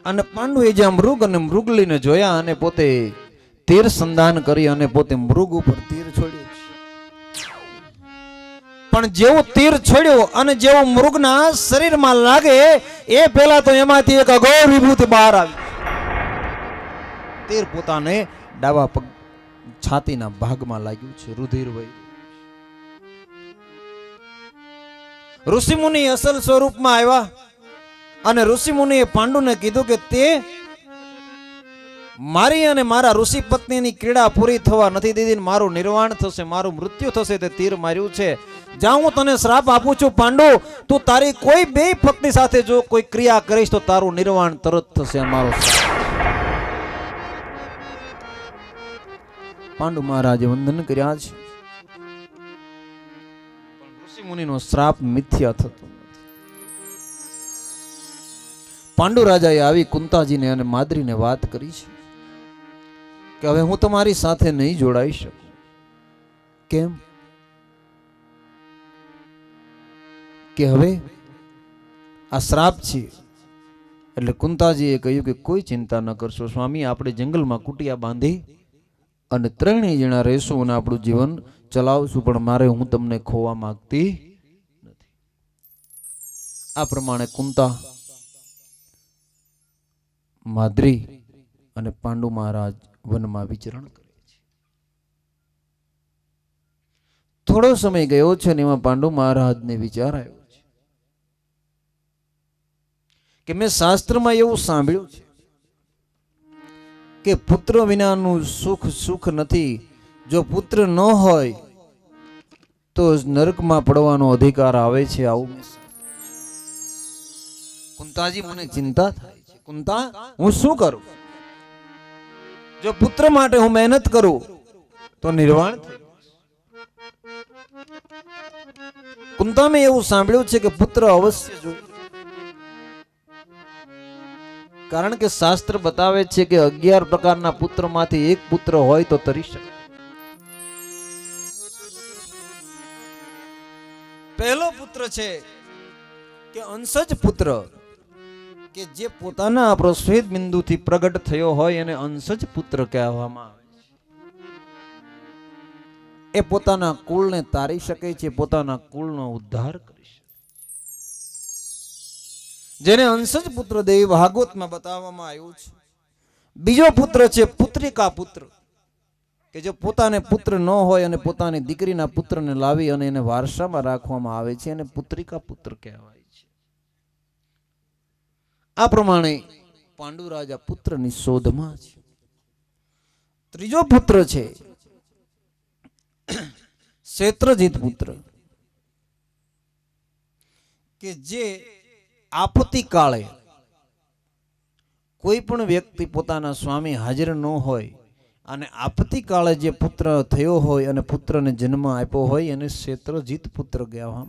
અને પાંડુએ જ્યાં મૃગ અને મૃગલીને જોયા અને પોતે તીર સંધાન કરી અને પોતે મૃગ ઉપર તીર છોડ્યું. પણ જેવું તીર છોડ્યું અને જેવું મૃગના શરીરમાં લાગે એ પહેલા તો એમાંથી એક અઘોર વિભૂતિ બહાર આવી. તીર પોતાને ડાબા પગ છાતીના ભાગમાં લાગ્યું છે. રુધિર વહી. ઋષિમુનિ અસલ સ્વરૂપમાં આવ્યા અને ઋષિમુનિએ પાંડુને કીધું કે તે મારી અને મારા ઋષિ પત્નીની ક્રીડા પૂરી થવા નથી દીધી, મારું નિર્વાણ થશે, મારું મૃત્યુ થશે. તે તીર માર્યું છે. જ્યાં હું તને શ્રાપ આપું છું પાંડુ, તું તારી કોઈ બે પત્ની સાથે જો કોઈ ક્રિયા કરીશ તો તારું નિર્વાણ તરત થશે. અમારો પાંડુ મહારાજે વંદન કર્યા છે પણ ઋષિ મુનિનો શ્રાપ મિથ્યા થતો નથી. પાંડુ રાજાએ આવી કુંતાજીને અને માદ્રીને વાત કરી છે કે હવે હું તમારી સાથે નહીં જોડાઈ શકું. કેમ? કે હવે આ શ્રાપ છે. એટલે કુંતાજીએ કહ્યું કે કોઈ ચિંતા ન કરશો સ્વામી, આપણે જંગલમાં કુટિયા બાંધી અને ત્રણેય જણા રહેશું અને આપણું જીવન ચલાવશું, પણ મારે હું તમને ખોવા માંગતી નથી. આ પ્રમાણે કુંતા, માદ્રી અને પાંડુ મહારાજ વનમાં વિચરણ કરે છે. થોડો સમય ગયો છે ને એમાં પાંડુ મહારાજને વિચાર આવ્યો છે કે મેં શાસ્ત્રમાં એવું સાંભળ્યું છે કે પુત્ર વિનાનું સુખ સુખ નથી. જો પુત્ર ન હોય તો નરકમાં પડવાનો અધિકાર આવે છે. આવું કુંતાજી, મને ચિંતા થાય છે. કુંતા, હું શું કરું? જો પુત્ર માટે હું મહેનત કરું તો નિર્વાણ થઈ. કુંતા, મેં એવું સાંભળ્યું છે કે પુત્ર અવશ્ય જોઈએ, કારણ કે શાસ્ત્ર બતાવે છે કે 11 પ્રકારના પુત્રમાંથી એક પુત્ર હોય તો તરી શકે. પહેલો પુત્ર છે કે અંશજ પુત્ર, કે જે પોતાના પ્રસ્વેદ બિંદુથી પ્રગટ થયો હોય એને અંશજ પુત્ર કહેવામાં આવે છે. એ પોતાના કુળને તારી શકે છે, પોતાના કુળનો ઉદ્ધાર કરી શકે. જેને અંશજ પુત્ર દેવી ભાગવતમાં બતાવવામાં આવ્યું છે. બીજો પુત્ર છે પુત્રિકા પુત્ર, કે જો પોતાને પુત્ર ન હોય અને પોતાની દીકરીના પુત્રને લાવી અને એને વારસામાં રાખવામાં આવે છે અને પુત્રિકા પુત્ર કહેવાય છે. આ પ્રમાણે પાંડુ રાજા પુત્રની શોધમાં છે. ત્રીજો પુત્ર છે શેત્રજીત પુત્ર, કે જે આપત્તિ કાળે કોઈ પણ વ્યક્તિ પોતાના સ્વામી હાજર ન હોય અને આપત્તિ કાળે જે પુત્ર થયો હોય અને પુત્રને જન્મ આપ્યો હોય એને શેત્રજીત પુત્ર કહેવામાં